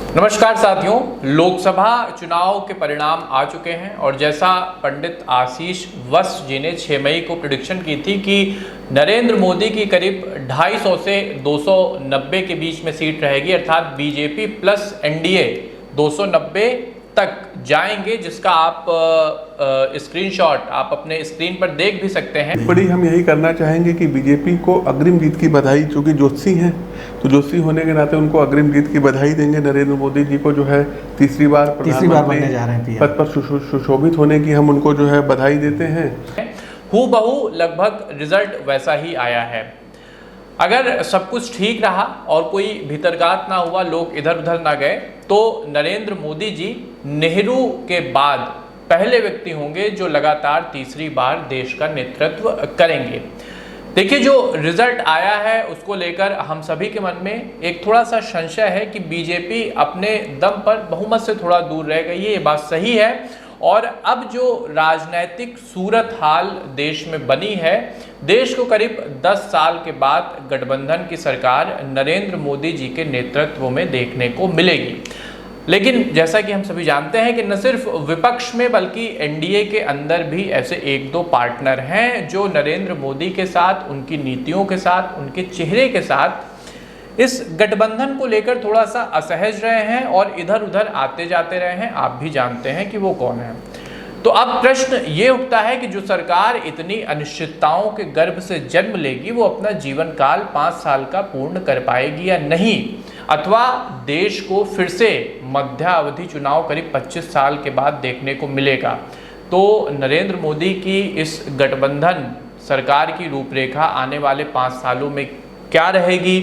नमस्कार साथियों, लोकसभा चुनाव के परिणाम आ चुके हैं और जैसा पंडित आशीष वत्स जी ने 6 मई को प्रेडिक्शन की थी कि नरेंद्र मोदी की करीब 250 से 290 के बीच में सीट रहेगी, अर्थात बीजेपी प्लस एनडीए 290 तक जाएंगे, जिसका आप स्क्रीनशॉट आप अपने स्क्रीन पर देख भी सकते हैं। बड़ी हम यही करना चाहेंगे कि बीजेपी को अग्रिम जीत की बधाई, चूँकि जोशी हैं तो जोशी होने के नाते उनको अग्रिम जीत की बधाई देंगे। नरेंद्र मोदी जी को जो है तीसरी बार बनने जा रहे हैं पद पर सुशोभित होने की हम उनको जो है बधाई देते हैं। हूबहू लगभग रिजल्ट वैसा ही आया है। अगर सब कुछ ठीक रहा और कोई भीतरघात ना हुआ, लोग इधर उधर ना गए, तो नरेंद्र मोदी जी नेहरू के बाद पहले व्यक्ति होंगे जो लगातार तीसरी बार देश का नेतृत्व करेंगे। देखिए, जो रिजल्ट आया है उसको लेकर हम सभी के मन में एक थोड़ा सा संशय है कि बीजेपी अपने दम पर बहुमत से थोड़ा दूर रह गई है, ये बात सही है। और अब जो राजनीतिक सूरत हाल देश में बनी है, देश को करीब 10 साल के बाद गठबंधन की सरकार नरेंद्र मोदी जी के नेतृत्व में देखने को मिलेगी। लेकिन जैसा कि हम सभी जानते हैं कि न सिर्फ विपक्ष में बल्कि एनडीए के अंदर भी ऐसे एक दो पार्टनर हैं जो नरेंद्र मोदी के साथ, उनकी नीतियों के साथ, उनके चेहरे के साथ इस गठबंधन को लेकर थोड़ा सा असहज रहे हैं और इधर उधर आते जाते रहे हैं। आप भी जानते हैं कि वो कौन है। तो अब प्रश्न ये उठता है कि जो सरकार इतनी अनिश्चितताओं के गर्भ से जन्म लेगी, वो अपना जीवन काल 5 साल का पूर्ण कर पाएगी या नहीं, अथवा देश को फिर से मध्यावधि चुनाव करीब 25 साल के बाद देखने को मिलेगा। तो नरेंद्र मोदी की इस गठबंधन सरकार की रूपरेखा आने वाले 5 सालों में क्या रहेगी?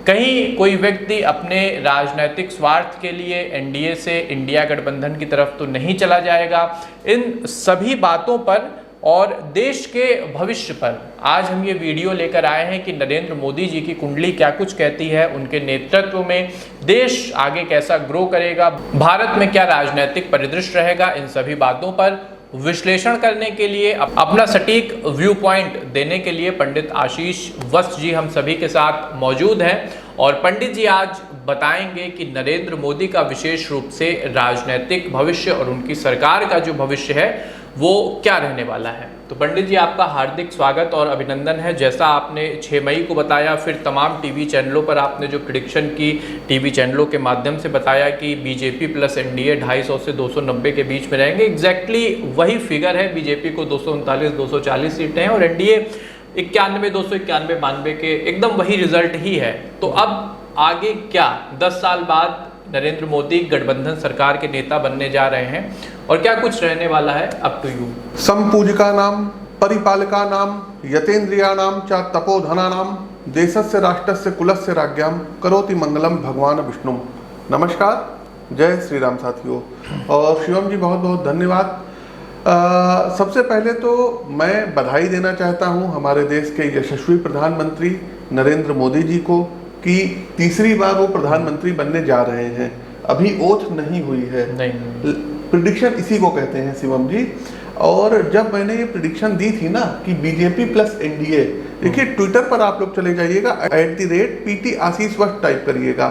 कहीं कोई व्यक्ति अपने राजनीतिक स्वार्थ के लिए एनडीए से इंडिया गठबंधन की तरफ तो नहीं चला जाएगा? इन सभी बातों पर और देश के भविष्य पर आज हम ये वीडियो लेकर आए हैं कि नरेंद्र मोदी जी की कुंडली क्या कुछ कहती है, उनके नेतृत्व में देश आगे कैसा ग्रो करेगा, भारत में क्या राजनीतिक परिदृश्य रहेगा। इन सभी बातों पर विश्लेषण करने के लिए, अपना सटीक व्यू पॉइंट देने के लिए पंडित आशीष वत्स जी हम सभी के साथ मौजूद हैं। और पंडित जी आज बताएंगे कि नरेंद्र मोदी का विशेष रूप से राजनीतिक भविष्य और उनकी सरकार का जो भविष्य है वो क्या रहने वाला है। तो पंडित जी, आपका हार्दिक स्वागत और अभिनंदन है। जैसा आपने 6 मई को बताया, फिर तमाम टीवी चैनलों पर आपने जो प्रेडिक्शन की, टीवी चैनलों के माध्यम से बताया कि बीजेपी प्लस एनडीए 250 से 290 के बीच में रहेंगे। एग्जैक्टली वही फिगर है। बीजेपी को 239-240 सीटें हैं और एनडीए 91, 291, 92 के एकदम वही रिजल्ट ही है। तो अब आगे क्या? 10 साल बाद नरेंद्र मोदी गठबंधन सरकार के नेता बनने जा रहे हैं और क्या कुछ रहने वाला है? Up to you. संपूजिका नाम परिपालका नाम यतेन्द्रिया नाम च तपोधना नाम देशस्य राष्ट्रस्य कुलस्य राज्ञाम करोति मंगलम भगवान विष्णु। नमस्कार, जय श्री राम साथियों। और शिवम जी, बहुत बहुत धन्यवाद। सबसे पहले तो मैं बधाई देना चाहता हूं हमारे देश के यशस्वी प्रधानमंत्री नरेंद्र मोदी जी को कि तीसरी बार वो प्रधानमंत्री बनने जा रहे हैं। अभी ओथ नहीं हुई है, नहीं। प्रेडिक्शन इसी को कहते हैं शिवम जी। और जब मैंने ये प्रेडिक्शन दी थी ना कि बीजेपी प्लस एनडीए, देखिए ट्विटर पर आप लोग चले जाइएगा, @PT आशीष वत्स टाइप करिएगा,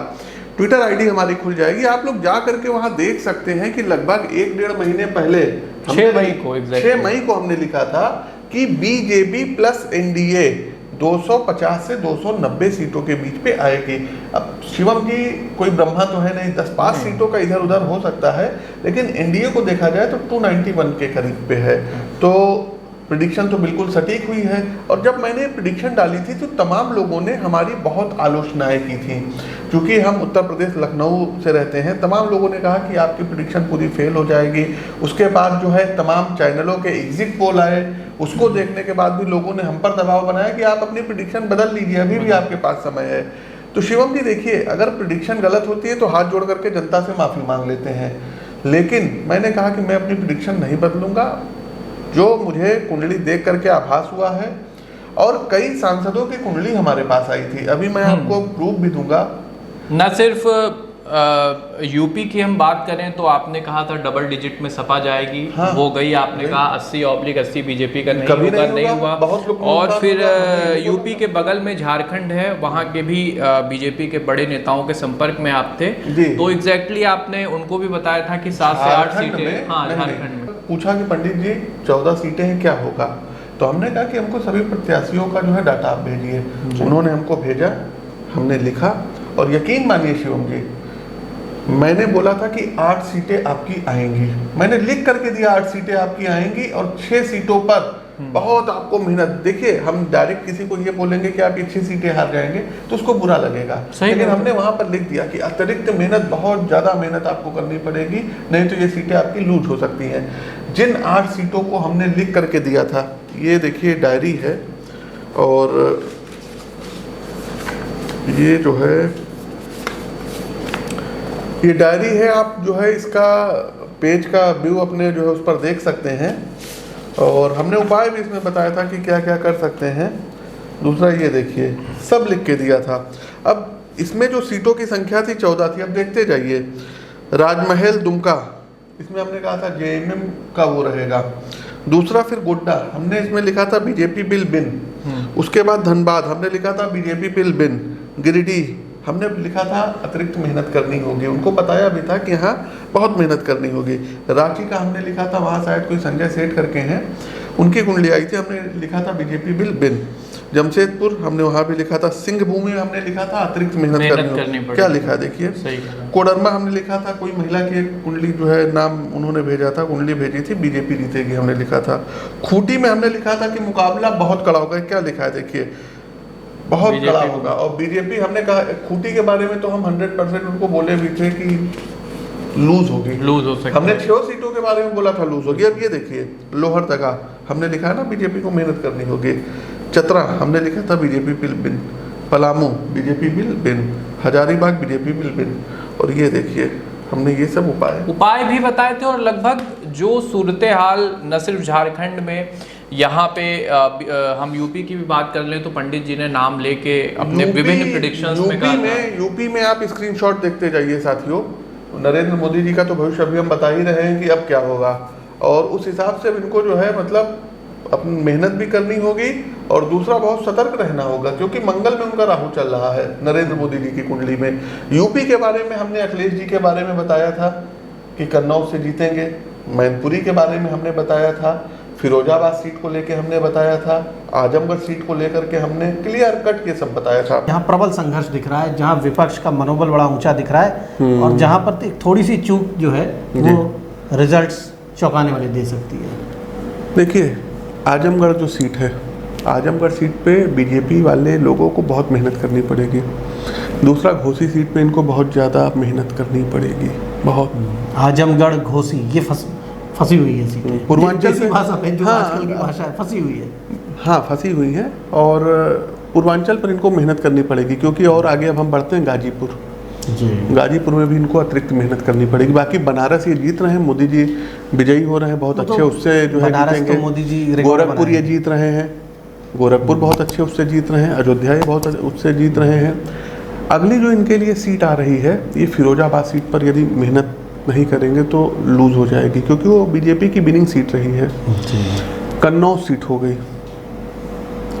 ट्विटर आईडी हमारी खुल जाएगी। आप लोग जा करके वहां देख सकते हैं कि लगभग 1-1.5 महीने पहले 6 मई को हमने लिखा था कि बीजेपी प्लस एनडीए 250 से 290 सीटों के बीच पे आएगी। अब शिवम जी, कोई ब्रह्मा तो है नहीं, 10-5 सीटों का इधर उधर हो सकता है, लेकिन एनडीए को देखा जाए तो 291 के करीब पे है। तो प्रेडिक्शन तो बिल्कुल सटीक हुई है। और जब मैंने प्रेडिक्शन डाली थी तो तमाम लोगों ने हमारी बहुत आलोचनाएं की थी। क्योंकि हम उत्तर प्रदेश लखनऊ से रहते हैं, तमाम लोगों ने कहा कि आपकी प्रेडिक्शन पूरी फेल हो जाएगी। उसके बाद जो है तमाम चैनलों के एग्जिट पोल आए, उसको देखने के बाद भी लोगों ने हम पर दबाव बनाया कि आप अपनी प्रेडिक्शन बदल लीजिए, अभी भी आपके पास समय है। तो शिवम जी देखिए, अगर प्रेडिक्शन गलत होती है तो हाथ जोड़ करके जनता से माफ़ी मांग लेते हैं, लेकिन मैंने कहा कि मैं अपनी प्रेडिक्शन नहीं बदलूंगा। जो मुझे कुंडली देख करके आभास हुआ है, और कई सांसदों की कुंडली हमारे पास आई थी, अभी मैं आपको प्रूफ भी दूंगा। न सिर्फ यूपी की हम बात करें तो आपने कहा था डबल डिजिट में सपा जाएगी। हाँ। वो गई, आपने कहा 80/80 बीजेपी का नहीं कभी होगा, नहीं हुआ। बहुत लोग और नुकसान फिर हुआ, हमने यूपी के बगल में झारखंड है, वहाँ के भी बीजेपी के बड़े नेताओं के संपर्क में आप थे, जी। तो एग्जैक्टली आपने उनको भी बताया था कि 7 से 8 झारखंड सीटें। में हाँ, नहीं, झारखंड में पूछा कि पंडित जी 14 सीटें हैं, क्या होगा? तो हमने कहा कि हमको सभी प्रत्याशियों का जो है डाटा आप भेजिए। उन्होंने हमको भेजा, हमने लिखा, और यकीन मानिए शिवम जी, मैंने बोला था कि 8 सीटें आपकी आएंगी, मैंने लिख करके दिया 8 सीटें आपकी आएंगी, और 6 सीटों पर बहुत आपको मेहनत। देखिए, हम डायरेक्ट किसी को ये बोलेंगे कि आप 6 सीटें हार जाएंगे तो उसको बुरा लगेगा, लेकिन हमने वहां पर लिख दिया कि अतिरिक्त मेहनत, बहुत ज्यादा मेहनत आपको करनी पड़ेगी, नहीं तो ये सीटें आपकी लूज हो सकती हैं। जिन 8 सीटों को हमने लिख करके दिया था, ये देखिए डायरी है, और ये जो है ये डायरी है, आप जो है इसका पेज का व्यू अपने जो है उस पर देख सकते हैं, और हमने उपाय भी इसमें बताया था कि क्या क्या कर सकते हैं। दूसरा ये देखिए, सब लिख के दिया था। अब इसमें जो सीटों की संख्या थी 14 थी। अब देखते जाइए, राजमहल दुमका, इसमें हमने कहा था जेएमएम का वो रहेगा। दूसरा फिर गोड्डा, हमने इसमें लिखा था बीजेपी बिल बिन। उसके बाद धनबाद, हमने लिखा था बीजेपी बिल बिन। गिरिडीह, हमने लिखा था अतिरिक्त मेहनत करनी होगी, उनको बताया भी था कि हाँ बहुत मेहनत करनी होगी। रांची का हमने लिखा था, वहाँ शायद कोई संजय सेठ करके हैं, उनकी कुंडली आई थी, हमने लिखा था बीजेपी बिल बिन। जमशेदपुर, हमने वहाँ भी लिखा था। सिंह भूमि में हमने लिखा था अतिरिक्त मेहनत करनी होगी। क्या लिखा देखिए। कोडरमा हमने लिखा था, कोई महिला की एक कुंडली जो है नाम उन्होंने भेजा था, कुंडली भेजी थी, बीजेपी जीतेगी, हमने लिखा था। खूंटी में हमने लिखा था कि मुकाबला बहुत कड़ा होगा। क्या लिखा है देखिए, बहुत कड़ा होगा। और बीजेपी, हमने कहा खूंटी के बारे में तो हम 100% उनको बोले भी थे कि लूज होगी, लूज हो सकती है। हमने 6 सीटों के बारे में बोला था लूज होगी। अब ये देखिए, लोहरदगा हमने लिखा है ना बीजेपी को मेहनत करनी होगी। चतरा हमने लिखा था बीजेपी बिल बिन। पलामू बीजेपी बिल बिन। हजारीबाग बीजेपी बिल बिन। और ये देखिए, हमने ये सब उपाय भी बताए थे। और लगभग जो सूरत हाल न सिर्फ झारखंड में, यहाँ पे हम यूपी की भी बात कर लें तो पंडित जी ने नाम लेके अपने विभिन्न प्रेडिक्शंस में कहा था। यूपी में आप स्क्रीनशॉट देखते जाइए साथियों, नरेंद्र मोदी जी का तो भविष्य अभी हम बता ही रहे हैं कि अब क्या होगा, और उस हिसाब से इनको जो है मतलब अपनी मेहनत भी करनी होगी, और दूसरा बहुत सतर्क रहना होगा, क्योंकि मंगल में उनका राहु चल रहा है नरेंद्र मोदी जी की कुंडली में। यूपी के बारे में हमने अखिलेश जी के बारे में बताया था कि कन्नौज से जीतेंगे। मैनपुरी के बारे में हमने बताया था। फिरोजाबाद सीट को लेके हमने बताया था। आजमगढ़ सीट को लेकर के हमने क्लियर कट ये सब बताया था। यहाँ प्रबल संघर्ष दिख रहा है, जहाँ विपक्ष का मनोबल बड़ा ऊंचा दिख रहा है, और जहाँ पर थोड़ी सी चूक जो है वो रिजल्ट्स चौंकाने वाले दे सकती है। देखिए, आजमगढ़ जो सीट है, आजमगढ़ सीट पे बीजेपी वाले लोगों को बहुत मेहनत करनी पड़ेगी। दूसरा, घोसी सीट पे इनको बहुत ज़्यादा मेहनत करनी पड़ेगी, बहुत। आजमगढ़ घोसी ये फंसी हुई है सीटें, पूर्वांचल से भाषा में जो आजकल की भाषा है, फंसी हुई है। हाँ, फंसी हुई है, और पूर्वांचल पर इनको मेहनत करनी पड़ेगी, क्योंकि और आगे अब हम बढ़ते हैं गाजीपुर। गाजीपुर में भी इनको अतिरिक्त मेहनत करनी पड़ेगी। बाकी बनारस ये जीत रहे हैं, मोदी जी विजयी हो रहे हैं बहुत अच्छे, उससे जो है जीतेंगे। मोदी जी गोरखपुर ये जीत रहे हैं, गोरखपुर बहुत अच्छे उससे जीत रहे हैं। अयोध्या ये बहुत उससे जीत रहे हैं। अगली जो इनके लिए सीट आ रही है, ये फिरोजाबाद सीट पर यदि मेहनत नहीं करेंगे तो लूज हो जाएगी, क्योंकि वो बीजेपी की विनिंग सीट रही है। कन्नौज सीट हो गई,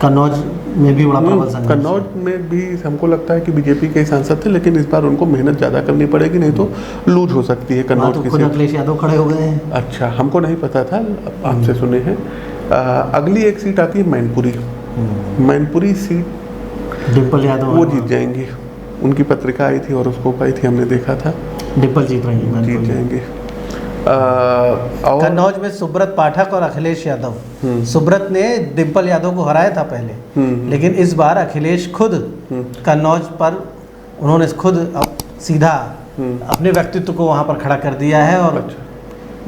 कन्नौज में भी बड़ा प्रबल संघर्ष। कन्नौज में भी हमको लगता है कि बीजेपी के सांसद थे, लेकिन इस बार उनको मेहनत ज़्यादा करनी पड़ेगी, नहीं तो लूज हो सकती है कन्नौज की सीट। अखिलेश यादव खड़े हो गए हैं। अच्छा, हमको नहीं पता था, आपसे सुने हैं। अगली एक सीट आती है मैनपुरी। मैनपुरी सीट डिम्पल यादव वो जीत जाएंगी, उनकी पत्रिका आई थी और उसको पाई थी, हमने देखा था। डिम्पल जीत रही है, जीत जाएंगे। कन्नौज में सुब्रत पाठक और अखिलेश यादव। सुब्रत ने डिम्पल यादव को हराया था पहले, लेकिन इस बार अखिलेश खुद कन्नौज पर उन्होंने खुद सीधा अपने व्यक्तित्व को वहां पर खड़ा कर दिया है, और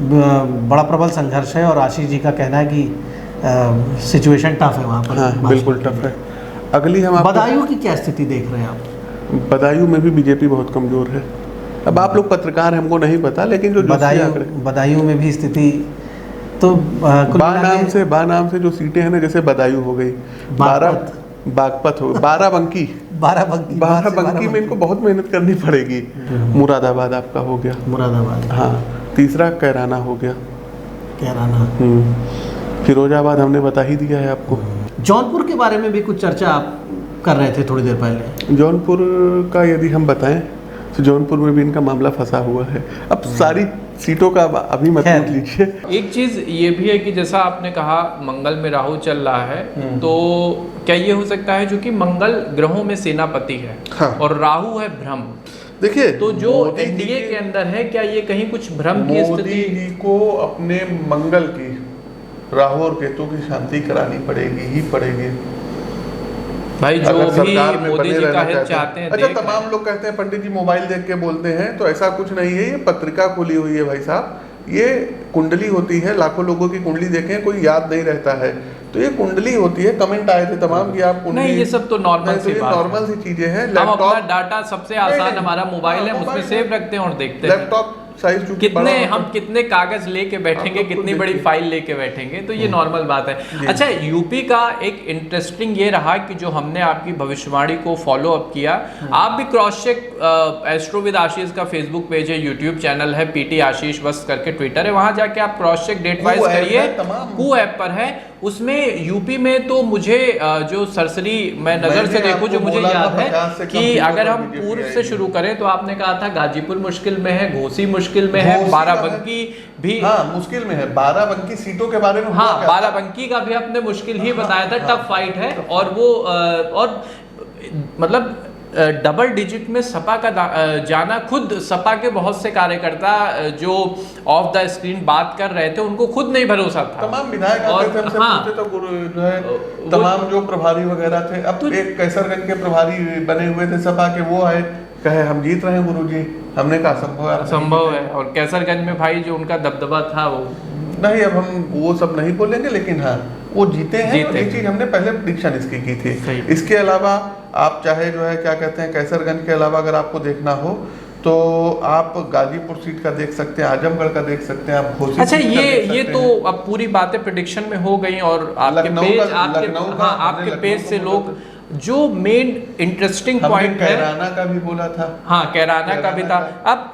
बड़ा प्रबल संघर्ष है। और आशीष जी का कहना है कि सिचुएशन टफ है वहाँ पर। हाँ, बिल्कुल टफ है। अगली हम बदायूं की क्या स्थिति देख रहे हैं आप? बदायूं में भी बीजेपी बहुत कमजोर है। अब आप लोग पत्रकार हैं, हमको नहीं पता, लेकिन जो बदायूं में भी स्थिति तो बा नाम से जो सीटें हैं ना, जैसे बदायूं हो गई, बाराबंकी बाराबंकी में इनको बहुत मेहनत करनी पड़ेगी। मुरादाबाद आपका हो गया, मुरादाबाद, हाँ। तीसरा कैराना हो गया, कैराना। फिरोजाबाद हमने बता ही दिया है आपको। जौनपुर के बारे में भी कुछ चर्चा आप कर रहे थे थोड़ी देर पहले। जौनपुर का यदि हम बताएं तो जौनपुर में भी इनका मामला फंसा हुआ है। अब सारी सीटों का अभी मत पूछ लीजिए। एक चीज ये भी है कि जैसा आपने कहा मंगल में राहु चल रहा है, तो क्या ये हो सकता है, जो कि मंगल ग्रहों में सेनापति है, हाँ। और राहु है भ्रम। देखिए, तो जो एनडीए के अंदर है, क्या ये कहीं कुछ भ्रम की स्थिति? मोदी जी को अपने मंगल की, राहु और केतु की शांति करानी पड़ेगी ही पड़ेगी भाई। जो भी मोदी जी का हित चाहते चाहते हैं। अच्छा, तमाम लोग कहते हैं पंडित जी मोबाइल देख के बोलते हैं, तो ऐसा कुछ नहीं है। ये पत्रिका खुली हुई है भाई साहब, ये कुंडली होती है। लाखों लोगों की कुंडली देखें, कोई याद नहीं रहता है, तो ये कुंडली होती है। कमेंट आए थे तमाम कि आप कुंडली, नहीं, ये सब तो नॉर्मल सी बात है। नॉर्मल सी चीजें हैं। हम अपना डाटा सबसे आसान हमारा मोबाइल है, उसमें सेव रखते हैं और देखते हैं। लैपटॉप साइज कितने कागज लेके बैठेंगे, कितनी बड़ी फाइल लेके बैठेंगे, तो ये नॉर्मल बात है। अच्छा, यूपी का एक इंटरेस्टिंग ये रहा कि जो हमने आपकी भविष्यवाणी को फॉलो अप किया, आप भी क्रॉस चेक, एस्ट्रो विद आशीष का फेसबुक पेज है, यूट्यूब चैनल है, पीटी आशीष बस करके ट्विटर है, वहां जाके आप क्रॉस चेक डेट वाइज करिए। कू ऐप पर है, उसमें यूपी में तो मुझे जो सरसरी मैं नजर से देखूं, जो मुझे याद है कि अगर हम पूर्व से शुरू करें तो आपने कहा था गाजीपुर मुश्किल में है, घोसी मुश्किल में है, बाराबंकी भी मुश्किल में है। बाराबंकी सीटों के बारे में, हाँ, बाराबंकी का भी आपने मुश्किल ही बताया था, टफ फाइट है। और वो और मतलब डबल डिजिट में सपा का जाना, खुद सपा के बहुत से कार्यकर्ता जो ऑफ द स्क्रीन बात कर रहे थे, उनको खुद नहीं भरोसा था। तमाम विधायक आते थे, हमसे पूछते तो गुरु जो है तमाम जो प्रभारी वगैरह थे, अब तो एक कैसरगंज के प्रभारी बने हुए थे सपा के, वो आए कहे हम जीत रहे हैं गुरुजी। हमने कहा संभव है। और कैसरगंज में भाई जो उनका दबदबा था, वो नहीं, अब हम वो सब नहीं बोलेंगे, लेकिन हाँ वो जीते हैं। एक चीज हमने पहले प्रेडिक्शन इसकी की थी। इसके अलावा आप चाहे जो है क्या कहते हैं, कैसरगंज के अलावा अगर आपको देखना हो तो आप गाजीपुर सीट का देख सकते हैं, आजमगढ़ का देख सकते हैं, आप घोसी। अच्छा, ये तो अब पूरी बातें प्रेडिक्शन में हो गई, और आपके पेज से लोग जो मेन इंटरेस्टिंग पॉइंट है, कैराना का भी बोला था, हाँ, कैराना का भी था।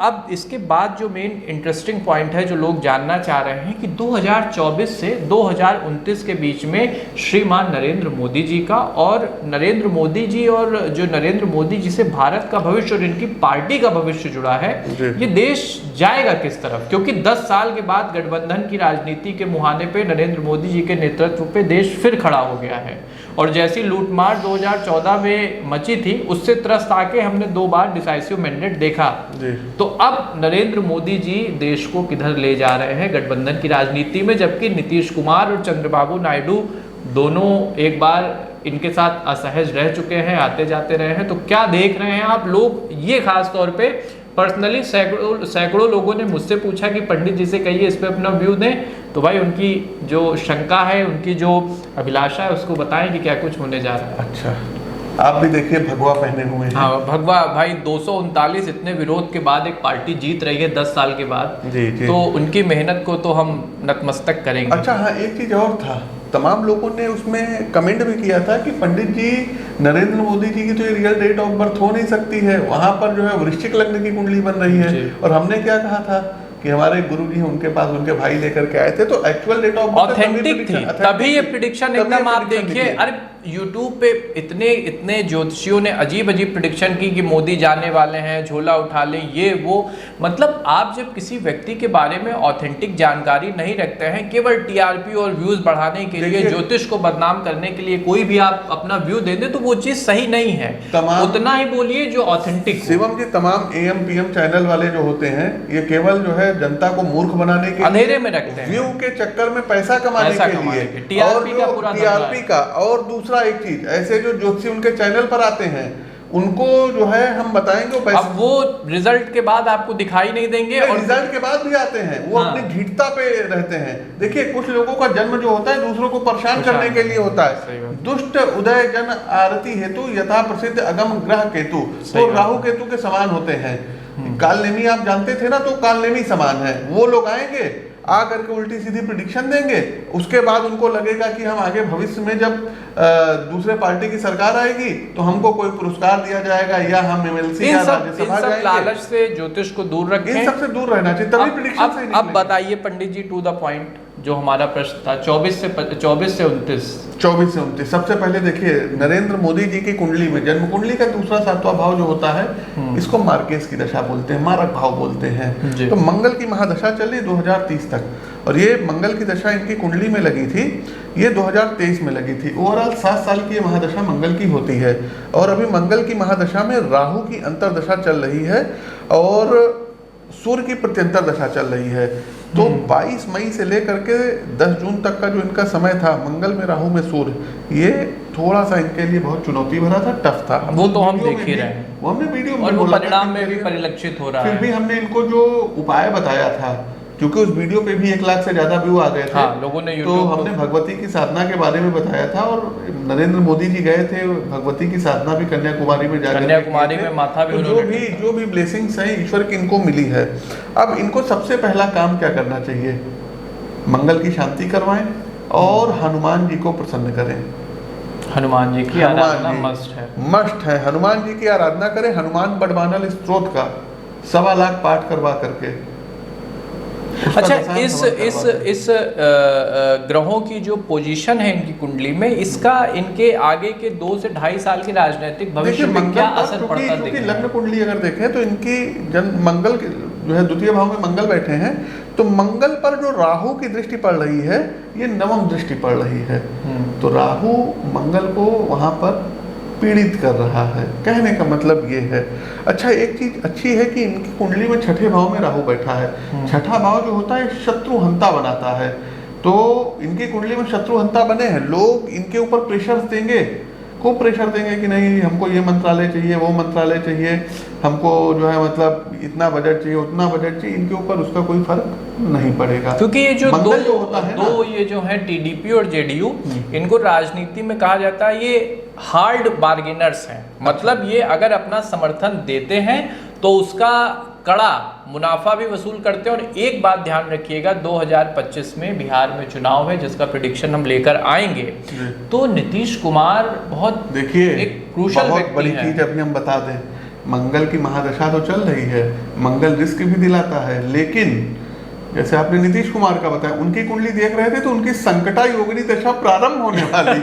अब इसके बाद जो मेन इंटरेस्टिंग पॉइंट है, जो लोग जानना चाह रहे हैं कि 2024 से 2029 के बीच में श्रीमान नरेंद्र मोदी जी का, और नरेंद्र मोदी जी और जो नरेंद्र मोदी जी से भारत का भविष्य और इनकी पार्टी का भविष्य जुड़ा है, ये देश जाएगा किस तरफ? क्योंकि 10 साल के बाद गठबंधन की राजनीति के मुहाने पे नरेंद्र मोदी जी के नेतृत्व पे देश फिर खड़ा हो गया है, और जैसी लूटमार 2014 में मची थी, उससे त्रस्त आके हमने 2 बार डिसाइसिव मैंडेट देखा। तो अब नरेंद्र मोदी जी देश को किधर ले जा रहे हैं गठबंधन की राजनीति में, जबकि नीतीश कुमार और चंद्रबाबू नायडू दोनों एक बार इनके साथ असहज रह चुके हैं, आते जाते रहे हैं। तो क्या देख रहे हैं आप लोग? ये खास तौर पे पर्सनली सैकड़ों लोगों ने मुझसे पूछा कि पंडित जी से कहिए इस पे अपना व्यू दें, तो भाई उनकी जो शंका है, उनकी जो अभिलाषा है, उसको बताएं कि क्या कुछ होने जा रहा है। अच्छा, आप भी देखिए भगवा पहने हुए हैं। हाँ, भगवा भाई 239 इतने विरोध के बाद एक पार्टी जीत रही है 10 साल के बाद, जी। तो उनकी मेहनत को तो हम नतमस्तक करेंगे। अच्छा, हाँ, एक चीज और था, तमाम लोगों ने उसमें कमेंट भी किया था कि पंडित जी नरेंद्र मोदी जी की तो ये रियल डेट ऑफ बर्थ हो नहीं सकती है, वहां पर जो है वृश्चिक लग्न की कुंडली बन रही है। और हमने क्या कहा था कि हमारे गुरुजी उनके पास उनके भाई लेकर के आए थे, तो actual date of birth authentic थी, तभी ये प्रेडिक्शन एकदम आप देखिए। अरे यूट्यूब पे इतने ज्योतिषियों ने अजीब प्रेडिक्शन की कि मोदी जाने वाले हैं, झोला उठा लें, ये वो। मतलब आप जब किसी व्यक्ति के बारे में ऑथेंटिक जानकारी नहीं रखते हैं, केवल टीआरपी और व्यूज बढ़ाने के लिए, ज्योतिष को बदनाम करने के लिए कोई भी आप अपना व्यू दे दें, तो वो चीज सही नहीं है। उतना ही बोलिए जो ऑथेंटिक। शिवम जी, तमाम AM PM चैनल वाले जो होते हैं, ये केवल जो है जनता को मूर्ख बनाने के अंधेरे में रखते हैं, व्यू के चक्कर में पैसा कमाने के लिए, टीआरपी का। और दूसरा एक चीज, ऐसे जो ज्योतिषी उनके चैनल पर आते हैं, उनको जो है हम बताएंगे वो अब वो रिजल्ट के बाद आपको दिखाई नहीं देंगे, और रिजल्ट के बाद भी आते हैं, वो अपनी ढीठता पे रहते हैं। देखिए, कुछ लोगों का जन्म जो होता है दूसरों को परेशान करने के लिए होता है। दुष्ट उदय जन आरती हेतु यथा प्रसिद्ध अगम ग्रह केतु, तो राहु केतु के समान होते हैं। कालनेमी आप जानते थे ना, तो कालनेमी समान है। वो लोग आएंगे, आ करके उल्टी सीधी प्रिडिक्शन देंगे, उसके बाद उनको लगेगा कि हम आगे भविष्य में जब दूसरे पार्टी की सरकार आएगी तो हमको कोई पुरस्कार दिया जाएगा या हम एमएलसी या राज्यसभा जाएंगे। लालच से ज्योतिष को दूर रखें, इन सबसे दूर रहना चाहिए, तभी प्रिडिक्शन सही निकलेगी। अब बताइए पंडित जी, टू द पॉइंट, जो हमारा प्रश्न था 24 से 29। सबसे पहले देखिए, नरेंद्र मोदी जी की कुंडली में जन्म कुंडली का दूसरा सातवां भाव जो होता है, इसको मार्केस की दशा बोलते हैं, मारक भाव बोलते हैं। तो मंगल की महादशा चल रही 2030 तक, और ये मंगल की दशा इनकी कुंडली में लगी थी, ये 2023 में लगी थी। ओवरऑल 7 साल की ये महादशा मंगल की होती है, और अभी मंगल की महादशा में राहु की अंतरदशा चल रही है और सूर्य की प्रत्यंतर दशा चल रही है। तो 22 मई से लेकर के 10 जून तक का जो इनका समय था, मंगल में राहु में सूर्य, ये थोड़ा सा इनके लिए बहुत चुनौती भरा था, टफ था। वो तो हम देख ही रहे हैं, वो हमने वीडियो में और वो परिणाम में भी परिलक्षित हो रहा है। फिर भी हमने इनको जो उपाय बताया था, क्योंकि उस वीडियो पे भी 1 लाख से ज्यादा व्यू आ गए थे। हाँ, लोगों ने तो हमने भगवती की साधना के बारे में बताया था, और नरेंद्र मोदी जी गए थे भगवती की साधना भी कन्याकुमारी में जाकर, कन्याकुमारी में माथा भी, तो जो भी ब्लेसिंग्स हैं ईश्वर की इनको मिली है। अब इनको सबसे पहला काम क्या करना चाहिए? मंगल की शांति करवाएं और हनुमान जी को प्रसन्न करें। हनुमान जी की आराधना मस्ट है। हनुमान जी की आराधना करें। हनुमान बड़वानल स्तोत्र का 1.25 लाख पाठ करवा करके। अच्छा, इस ग्रहों की जो पोजीशन है इनकी कुंडली में, इसका इनके आगे के 2 से 2.5 साल के राजनीतिक भविष्य में क्या असर पड़ता है? क्योंकि लग्न कुंडली अगर देखें तो इनकी मंगल जो है द्वितीय भाव में मंगल बैठे हैं, तो मंगल पर जो राहु की दृष्टि पड़ रही है, ये नवम दृष्टि पड़ रही है। तो राहु मंगल को वहां पर पीड़ित कर रहा है, कहने का मतलब ये है। अच्छा, एक चीज अच्छी है कि इनकी कुंडली में 6ठे भाव में राहु बैठा है। 6ठा भाव जो होता है शत्रुहंता बनाता है, तो इनकी कुंडली में शत्रुहंता बने हैं, लोग इनके ऊपर प्रेशर देंगे, खूब प्रेशर देंगे कि नहीं हमको ये मंत्रालय चाहिए, वो मंत्रालय चाहिए, हमको जो है मतलब इतना बजट चाहिए, उतना बजट चाहिए। इनके ऊपर उसका कोई फर्क नहीं पड़ेगा, क्योंकि ये जो दो होता है दो ये जो है टीडीपी और जेडीयू, इनको राजनीति में कहा जाता है ये हार्ड बार्गेनर्स हैं। मतलब ये अगर अपना समर्थन देते हैं तो उसका कड़ा मुनाफा भी वसूल करते हैं। और एक बात ध्यान रखिएगा, 2025 में बिहार में चुनाव है, जिसका प्रेडिक्शन हम लेकर आएंगे, तो नीतीश कुमार बहुत, देखिए, एक क्रूशल बहुत बड़ी चीज अभी हम बता दें, मंगल की महादशा तो चल रही है, मंगल रिस्क भी दिलाता है, लेकिन जैसे आपने नीतीश कुमार का बताया, उनकी कुंडली देख रहे थे तो उनकी संकटा योगिनी दशा प्रारंभ होने वाली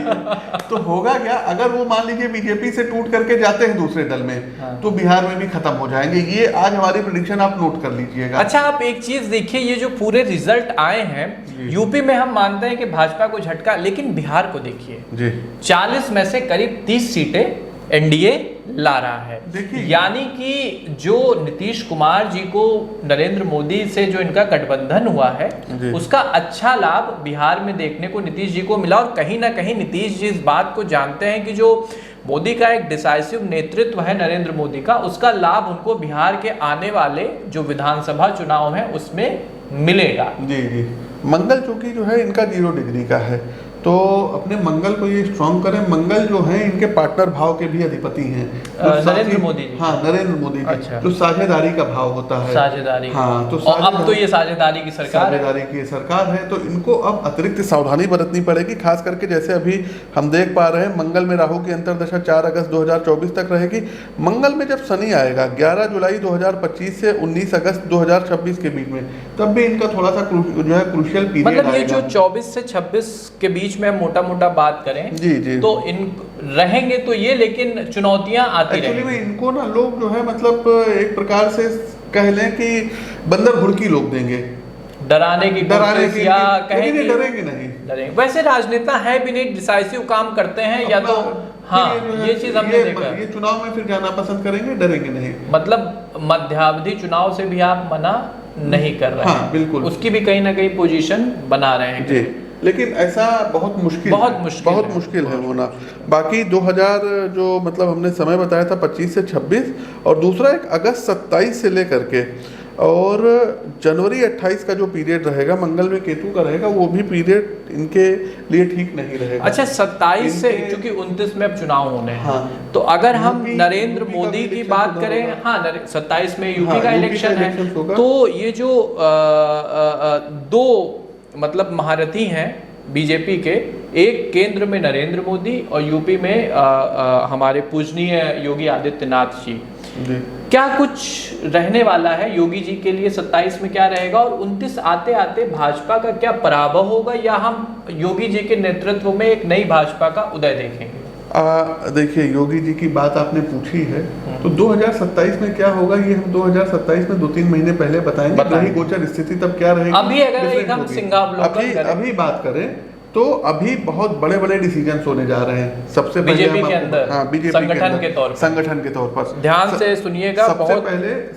तो होगा क्या, अगर वो मान लीजिए बीजेपी से टूट करके जाते हैं दूसरे दल में, तो बिहार में भी खत्म हो जाएंगे। ये आज हमारी प्रेडिक्शन आप नोट कर लीजिएगा। अच्छा, आप एक चीज देखिए, ये जो पूरे रिजल्ट आए हैं, यूपी में हम मानते हैं कि भाजपा को झटका, लेकिन बिहार को देखिए, 40 में से करीब 30 सीटें एनडीए ला रहा है। यानी कि जो नीतीश कुमार जी को नरेंद्र मोदी से जो इनका गठबंधन हुआ है, उसका अच्छा लाभ बिहार में देखने को नीतीश जी को मिला। और कहीं ना कहीं नीतीश जी इस बात को जानते हैं कि जो मोदी का एक डिसाइसिव नेतृत्व है नरेंद्र मोदी का, उसका लाभ उनको बिहार के आने वाले जो विधानसभा चुनाव है उसमें मिलेगा। जी जी, मंगल चूंकि जो है इनका 0 डिग्री का है, तो अपने मंगल को ये स्ट्रॉन्ग करें। मंगल जो है इनके पार्टनर भाव के भी अधिपति हैं, नरेंद्र मोदी जी। हाँ, नरेंद्र मोदी जी। अच्छा। तो साझेदारी का भाव होता है, साझेदारी। हाँ, तो अब तो ये साझेदारी की सरकार है, तो इनको अब अतिरिक्त सावधानी बरतनी पड़ेगी। खास करके जैसे अभी हम देख पा रहे हैं, मंगल में राहु की अंतरदशा 4 अगस्त 2024 तक रहेगी। मंगल में जब शनि आएगा 11 जुलाई 2025 से 19 अगस्त 2026 के बीच में, तब भी इनका थोड़ा सा जो है क्रूशियल पीरियड आएगा। मतलब ये जो 24 से 26 के बीच में मोटा मोटा बात करें, जी, तो इन रहेंगे तो ये, लेकिन चुनौतियां आती रहेंगी। एक्चुअली में इनको ना लोग जो है मतलब एक प्रकार से कह लें कि बंदर भुड़की लोग देंगे, डराने की या कहेंगे, डरेंगे नहीं। वैसे राजनेता है भी नहीं, डिसाइसिव काम करते हैं, या तो हाँ, ये चीज हमने देखा। ये चुनाव में फिर जाना पसंद करेंगे, डरेंगे नहीं। मतलब मध्यावधि चुनाव से भी आप मना नहीं कर रहे हैं, बिल्कुल, उसकी भी कहीं ना कहीं पोजीशन बना रहे हैं जी। लेकिन ऐसा बहुत मुश्किल है होना। बाकी 2000 जो मतलब हमने समय बताया था 25 से 26, और दूसरा एक अगस्त 27 से लेकर के और जनवरी 28 का जो पीरियड रहेगा मंगल में केतु का रहेगा, वो भी पीरियड इनके लिए ठीक नहीं रहेगा। अच्छा, 27 से, क्योंकि 29 में अब चुनाव होने हैं, हाँ, तो अगर हम यूपी नरेंद्र का मोदी की इलेक्शन बात होगा। करें, हाँ 27 में यूपी हाँ, का यूपी इलेक्शन है, होगा। तो ये जो दो मतलब महारथी हैं बीजेपी के, एक केंद्र में नरेंद्र मोदी और यूपी में हमारे पूजनीय योगी आदित्यनाथ जी, क्या कुछ रहने वाला है योगी जी के लिए? 27 में क्या रहेगा और 29 आते आते भाजपा का क्या पराभव होगा, या हम योगी जी के नेतृत्व में एक नई भाजपा का उदय देखेंगे? देखिए, योगी जी की बात आपने पूछी है, तो 2027 में क्या होगा ये हम 2027 में 2-3 महीने पहले बताएंगे। ग्रही गोचर स्थिति तब क्या रहेगी, अभी अगर एकदम सिंहावलोकन अभी बात करें तो अभी बहुत बड़े बड़े डिसीजन होने जा रहे हैं। सबसे पहले बीजेपी के अंदर, हाँ, बीजेपी संगठन के तौर पर ध्यान से सुनिएगा।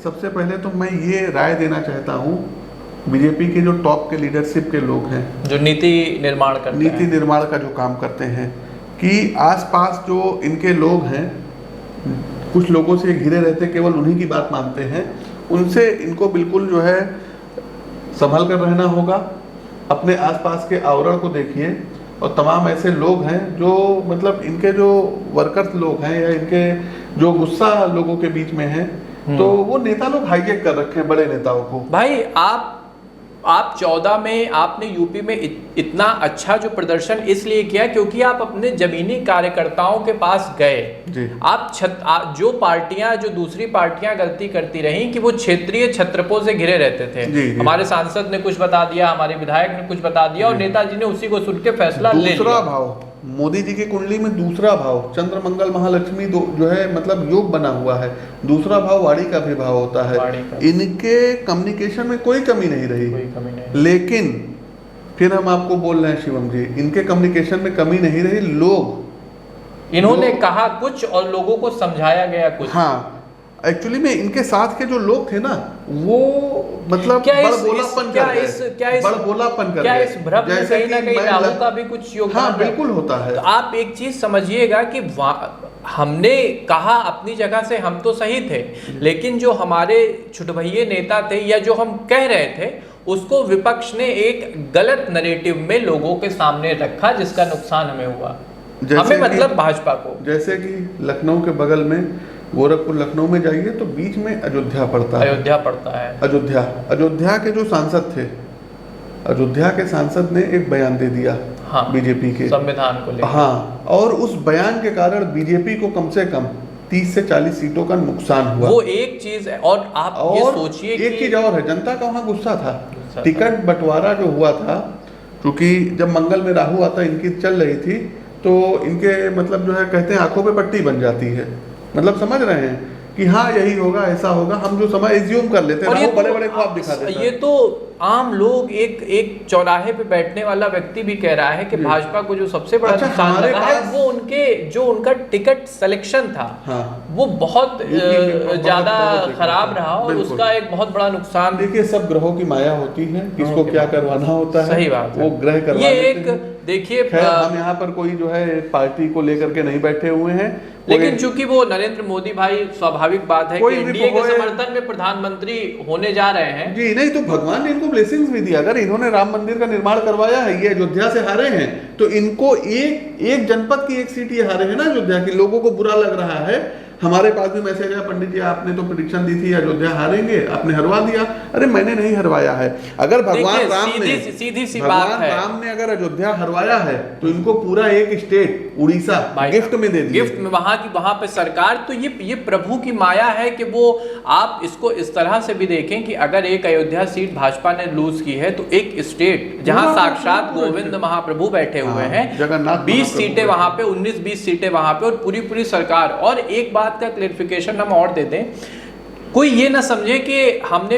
सबसे पहले तो मैं ये राय देना चाहता हूँ, बीजेपी के जो टॉप के लीडरशिप के लोग हैं, जो नीति निर्माण का जो काम करते हैं, कि आसपास जो इनके लोग हैं, कुछ लोगों से घिरे रहते, केवल उन्हीं की बात मानते हैं, उनसे इनको बिल्कुल जो है संभल कर रहना होगा। अपने आसपास के आवरण को देखिए, और तमाम ऐसे लोग हैं जो मतलब इनके जो वर्कर्स लोग हैं या इनके जो गुस्सा लोगों के बीच में है, तो वो नेता लोग हाईजैक कर रखे हैं बड़े नेताओं को। भाई आप 14 में आपने यूपी में इतना अच्छा जो प्रदर्शन इसलिए किया क्योंकि आप अपने जमीनी कार्यकर्ताओं के पास गए। आप जो दूसरी पार्टियां गलती करती रहीं कि वो क्षेत्रीय छत्रपों से घिरे रहते थे। हमारे सांसद ने कुछ बता दिया, हमारे विधायक ने कुछ बता दिया, और नेताजी ने उसी को सुन के फैसला ले लिया। दूसरा भाव मोदी जी की कुंडली में, दूसरा भाव चंद्र मंगल महालक्ष्मी जो है मतलब योग बना हुआ है, दूसरा भाव वाणी का भी भाव होता है। इनके कम्युनिकेशन में कोई कमी नहीं रही, लेकिन फिर हम आपको बोल रहे हैं शिवम जी, इनके कम्युनिकेशन में कमी नहीं रही। इन्होंने कहा कुछ और लोगों को समझाया गया कुछ। हाँ, एक्चुअली में इनके साथ के जो लोग थे ना, वो मतलब बड़बोलापन कर क्या इस भ्रम में कहीं ना कहीं राहु का भी कुछ योगदान? हाँ, बिल्कुल होता है। तो आप एक चीज समझिएगा कि हमने कहा अपनी जगह से हम तो सही थे, लेकिन जो हमारे छुटभइये नेता थे या जो हम कह रहे थे, उसको विपक्ष ने एक गलत नैरेटिव में लोगों के सामने रखा, जिसका नुकसान हमें हुआ, हमें मतलब भाजपा को। जैसे कि लखनऊ के बगल में गोरखपुर, लखनऊ में जाइए तो बीच में अयोध्या पड़ता है। अयोध्या के जो सांसद थे, अयोध्या के सांसद ने एक बयान दे दिया, हाँ, बीजेपी के संविधान को लेकर। हाँ, और उस बयान के कारण बीजेपी को कम से कम 30 से 40 सीटों का नुकसान हुआ। वो एक चीज है, और आप ये सोचिए एक चीज और है, जनता का वहाँ गुस्सा था। टिकट बंटवारा जो हुआ था, क्योंकि जब मंगल में राहु आता इनकी चल रही थी, तो इनके मतलब जो है कहते हैं आंखों पे पट्टी बन जाती है, मतलब समझ रहे हैं कि हाँ यही होगा, ऐसा होगा, हम जो समय एज्यूम कर लेते हैं, तो बड़े बड़े ख्वाब दिखा देते हैं। ये तो आम लोग, एक चौराहे पे बैठने वाला व्यक्ति भी कह रहा है कि भाजपा को जो सबसे बड़ा नुकसान लगा है वो उनका टिकट सिलेक्शन था, हाँ, वो बहुत ज्यादा खराब रहा, और उसका एक बहुत बड़ा नुकसान। देखिए, सब ग्रहों की माया होती है, किसको क्या करवाना होता है, सही बात है, वो ग्रह करवा ये एक देखिए, हम यहाँ पर कोई जो है पार्टी को लेकर के नहीं बैठे हुए हैं, लेकिन चूंकि वो नरेंद्र मोदी भाई, स्वाभाविक बात है कि एनडीए के समर्थन में प्रधानमंत्री होने जा रहे हैं जी, नहीं तो भगवान ने इनको ब्लेसिंग्स भी दिया। अगर इन्होंने राम मंदिर का निर्माण करवाया है, ये अयोध्या से हारे हैं, तो इनको एक जनपद की एक सीट ये हारे हैं ना अयोध्या की। लोगों को बुरा लग रहा है, हमारे पास भी मैसेज है, पंडित जी आपने तो प्रेडिक्शन दी थी अयोध्या हारेंगे, आपने हरवा दिया। अरे मैंने नहीं हरवाया है। अगर भगवान राम ने अगर अयोध्या हरवाया है, तो इनको पूरा एक स्टेट उड़ीसा गिफ्ट में दे दिया, गिफ्ट में, वहां पे सरकार। तो ये प्रभु की माया है कि वो, आप इसको इस तरह से भी देखें कि अगर एक अयोध्या सीट भाजपा ने लूज की है, तो एक स्टेट जहां साक्षात गोविंद महाप्रभु बैठे हुए हैं, जगन्नाथ, 20 सीटें वहां पे, 19-20 सीटें वहां पे, और पूरी सरकार। और एक बात का क्लेरिफिकेशन हम और दे दें, कोई ये ना समझे कि हमने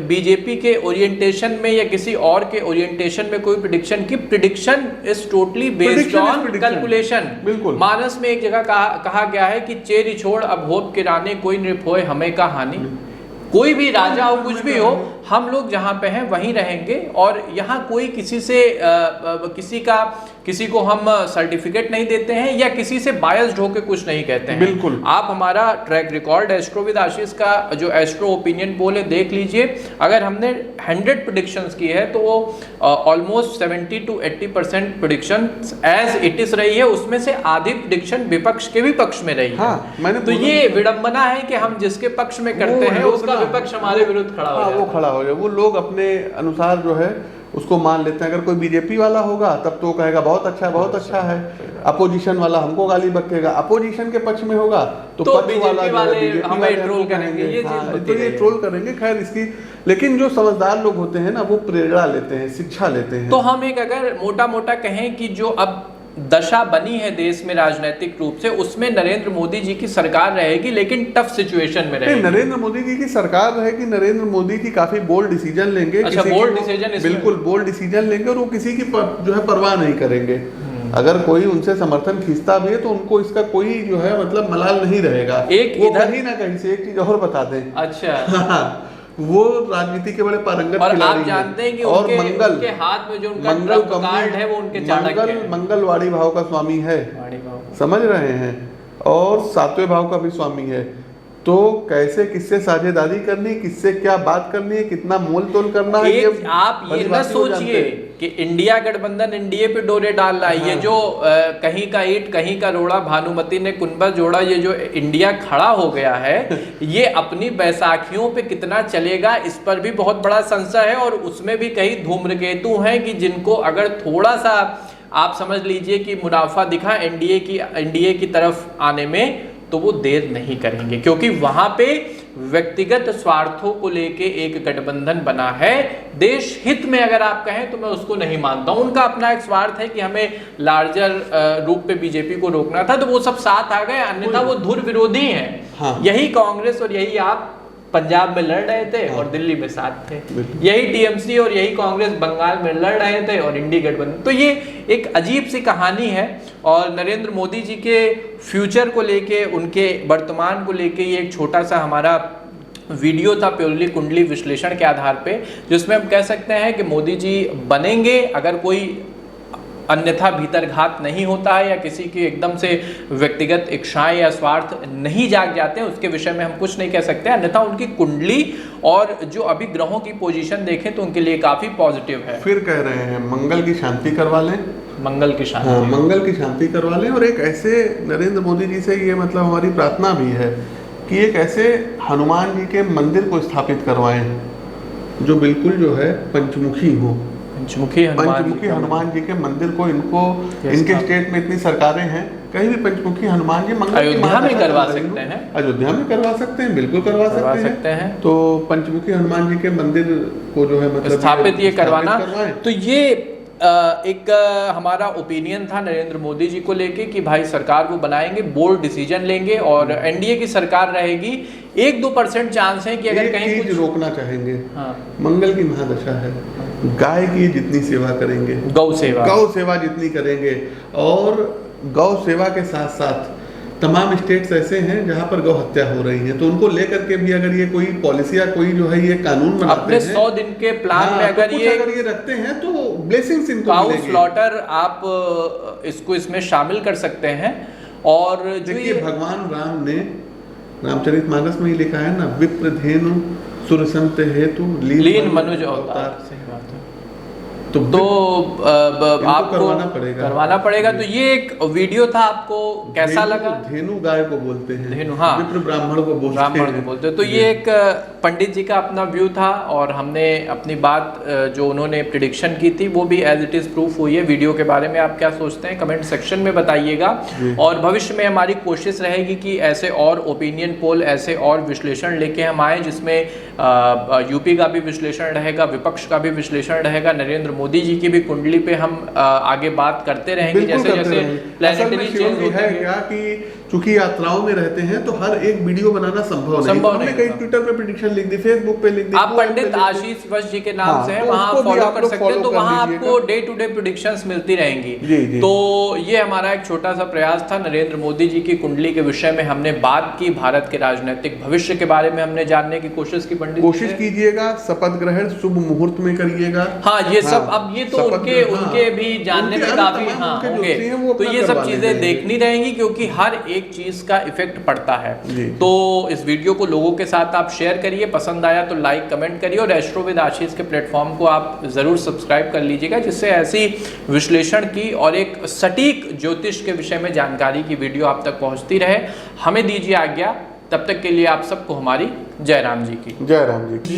बीजेपी के ओरिएंटेशन में या किसी और के ओरिएंटेशन में कोई प्रेडिक्शन की। Prediction is totally based on calculation. बिल्कुल, मानस में एक जगह कहा गया है कि चेरी छोड़ अब होप किराने, कोई नृप होए हमें का हानि। कोई भी राजा हो, कुछ भी हो, हम लोग जहाँ पे हैं वहीं रहेंगे और यहाँ कोई किसी से किसी को हम सर्टिफिकेट नहीं देते हैं या किसी से बायस्ड होकर कुछ नहीं कहते हैं। बिल्कुल। आप हमारा ट्रैक रिकॉर्ड एस्ट्रो विद आशीष का जो एस्ट्रो ओपिनियन पोल है देख लीजिए। अगर हमने 100 प्रेडिक्शंस की है तो वो almost 70 to 80% prediction as it is रही है, उसमें से आधी प्रेडिक्शन विपक्ष के भी पक्ष में रही है। हाँ, मैंने तो ये विडंबना है कि हम जिसके पक्ष में करते हैं उसका विपक्ष हमारे विरुद्ध खड़ा हो जाता है। वो खड़ा हो जाए, वो लोग अपने अनुसार जो है उसको मान लेते हैं। अगर कोई बीजेपी वाला होगा तब तो कहेगा बहुत अच्छा है, बहुत अच्छा है। अपोजिशन वाला हमको गाली बकेगा, अपोजिशन के पक्ष में होगा तो पक्ष वाला वाले हमें ट्रोल करेंगे। ये तो ये ट्रोल करेंगे। खैर इसकी, लेकिन जो समझदार लोग होते हैं ना वो प्रेरणा लेते हैं, शिक्षा लेते हैं। तो हम एक अगर मोटा मोटा कहें कि जो अब दशा बनी है देश में राजनीतिक रूप से, उसमें नरेंद्र मोदी जी की सरकार रहेगी, लेकिन टफ सिचुएशन में रहेगी। नरेंद्र मोदी जी की सरकार रहेगी, नरेंद्र मोदी की काफी बोल्ड डिसीजन लेंगे। अच्छा, बोल्ड डिसीजन, बिल्कुल बोल्ड डिसीजन लेंगे और वो किसी की जो है परवाह नहीं करेंगे। अगर कोई उनसे समर्थन खींचता भी है तो उनको इसका कोई जो है मतलब मलाल नहीं रहेगा। एक वो इधर कहीं ना कहीं से एक चीज और बता दें। अच्छा वो राजनीति के बड़े पारंगत और खिलाड़ी आप जानते हैं कि और उनके हाथ में जो उनका ट्रम्प कार्ड है वो उनके चाणक्य है। मंगलवाड़ी भाव का स्वामी है, समझ रहे हैं, और सातवें भाव का भी स्वामी है। तो कैसे किससे साझेदारी करनी, किससे क्या बात करनी है, कितना मोल तोल करना है, ये आप ये न सोचिए कि इंडिया गठबंधन एनडीए पे डोरे डाल रहा है। ये जो कहीं का ईंट कहीं का रोड़ा, भानुमति ने कुंभा जोड़ा, ये जो इंडिया खड़ा हो गया है ये अपनी बैसाखियों पे कितना चलेगा इस पर भी बहुत बड़ा संशय है। और उसमें भी कई धूम्रकेतु हैं कि जिनको अगर थोड़ा सा आप समझ लीजिए कि मुनाफा दिखा एनडीए की तरफ आने में, तो वो देर नहीं करेंगे, क्योंकि वहां पे व्यक्तिगत स्वार्थों को लेके एक गठबंधन बना है। देश हित में अगर आप कहें तो मैं उसको नहीं मानता हूं। उनका अपना एक स्वार्थ है कि हमें लार्जर रूप पे बीजेपी को रोकना था, तो वो सब साथ आ गए, अन्यथा वो धुर विरोधी हैं। हाँ। यही कांग्रेस और यही आप पंजाब में लड़ रहे थे और दिल्ली में साथ थे, यही टीएमसी और यही कांग्रेस बंगाल में लड़ रहे थे और इंडी गठबंधन। तो ये एक अजीब सी कहानी है और नरेंद्र मोदी जी के फ्यूचर को लेके, उनके वर्तमान को लेके ये एक छोटा सा हमारा वीडियो था प्योरली कुंडली विश्लेषण के आधार पे, जिसमें हम कह सकते हैं कि मोदी जी बनेंगे अगर कोई अन्यथा भीतरघात नहीं होता है या किसी की एकदम से व्यक्तिगत इच्छाएं या स्वार्थ नहीं जाग जाते हैं, उसके विषय में हम कुछ नहीं कह सकते। अन्यथा उनकी कुंडली और जो अभी ग्रहों की पोजीशन देखें तो उनके लिए काफी पॉजिटिव है। फिर कह रहे हैं मंगल की शांति करवा लें, मंगल की शांति। हाँ, मंगल की शांति करवा लें। और एक ऐसे नरेंद्र मोदी जी से ये मतलब हमारी प्रार्थना भी है कि एक ऐसे हनुमान जी के मंदिर को स्थापित करवाएं जो बिल्कुल जो है पंचमुखी हो। पंचमुखी हनुमान जी के मंदिर को इनके स्टेट में इतनी सरकारें हैं, कहीं भी पंचमुखी हनुमान जी अयोध्या में करवा सकते हैं, अयोध्या में करवा सकते हैं, बिल्कुल करवा सकते हैं। तो पंचमुखी हनुमान जी के मंदिर को जो है मतलब स्थापित ये करवाना। तो ये एक हमारा ओपिनियन था नरेंद्र मोदी जी को लेके कि भाई सरकार वो बनाएंगे, बोल्ड डिसीजन लेंगे और एनडीए की सरकार रहेगी। 1-2% चांस है कि अगर कहीं कुछ रोकना चाहेंगे। हाँ। मंगल की महादशा है, गाय की जितनी सेवा करेंगे, गौ सेवा जितनी करेंगे, और गौ सेवा के साथ साथ तमाम स्टेट्स ऐसे हैं जहां पर गौ हत्या हो रही है, तो उनको लेकर के भी अगर ये कोई पॉलिसी या कोई जो है ये कानून बनाते अपने 100 दिन के प्लान में अगर ये रखते हैं तो ब्लेसिंग्स इनको मिलेंगी। स्लॉटर आप इसको इसमें शामिल कर सकते हैं। और देखिए भगवान राम ने रामचरितमानस में ही लिखा है ना, विप्रधेनु सुरसंत हेतु लीन मनुज अवतार। सही बात है। तो आपको करवाना पड़ेगा। तो ये एक वीडियो था, आपको कैसा लगा? धेनु गाय को बोलते हैं, धेनु, हाँ, विप्र ब्राह्मण को बोलते हैं। तो ये एक पंडित जी का अपना व्यू था और हमने अपनी बात जो उन्होंने प्रिडिक्शन की थी वो भी एज इट इज प्रूफ हुई है। वीडियो के बारे में आप क्या सोचते हैं कमेंट सेक्शन में बताइएगा। और भविष्य में हमारी कोशिश रहेगी कि ऐसे और ओपिनियन पोल, ऐसे और विश्लेषण लेके हम आए जिसमें यूपी का भी विश्लेषण रहेगा, विपक्ष का भी विश्लेषण रहेगा, नरेंद्र मोदी जी की भी कुंडली पे हम आगे बात करते रहेंगे। जैसे जैसे प्लैनेटरी चेंज है क्या कि चूंकि यात्राओं में रहते हैं तो हर एक वीडियो बनाना संभव नहीं। हमने कहीं ट्विटर पे प्रेडिक्शन लिख दी, फेसबुक पे लिख दी। आप पंडित आशीष वश जी के नाम से तो वहां उसको भी फॉलो आप कर लोग सकते हैं, तो follow कर वहां लीजिएगा। आपको डे टू डे प्रेडिक्शंस मिलती रहेंगी। जी। तो ये हमारा एक छोटा सा प्रयास था। नरेंद्र मोदी जी की कुंडली के विषय में हमने बात की, भारत के राजनीतिक भविष्य के बारे में हमने जानने की कोशिश की। पंडित कोशिश कीजिएगा, शपथ ग्रहण शुभ मुहूर्त में करिएगा। हाँ, ये सब अब ये तो उनके भी जानने में काफी होंगे, तो ये सब चीजें देखनी रहेंगी क्योंकि हर एक चीज का इफेक्ट पड़ता है। तो इस वीडियो को लोगों के साथ आप शेयर करिए, पसंद आया तो लाइक कमेंट करिए, और एस्ट्रो विद आशीष के प्लेटफॉर्म को आप जरूर सब्सक्राइब कर लीजिएगा, जिससे ऐसी विश्लेषण की और एक सटीक ज्योतिष के विषय में जानकारी की वीडियो आप तक पहुंचती रहे। हमें दीजिए आज्ञा, तब तक के लिए आप सबको हमारी जय राम जी की। जय राम जी की।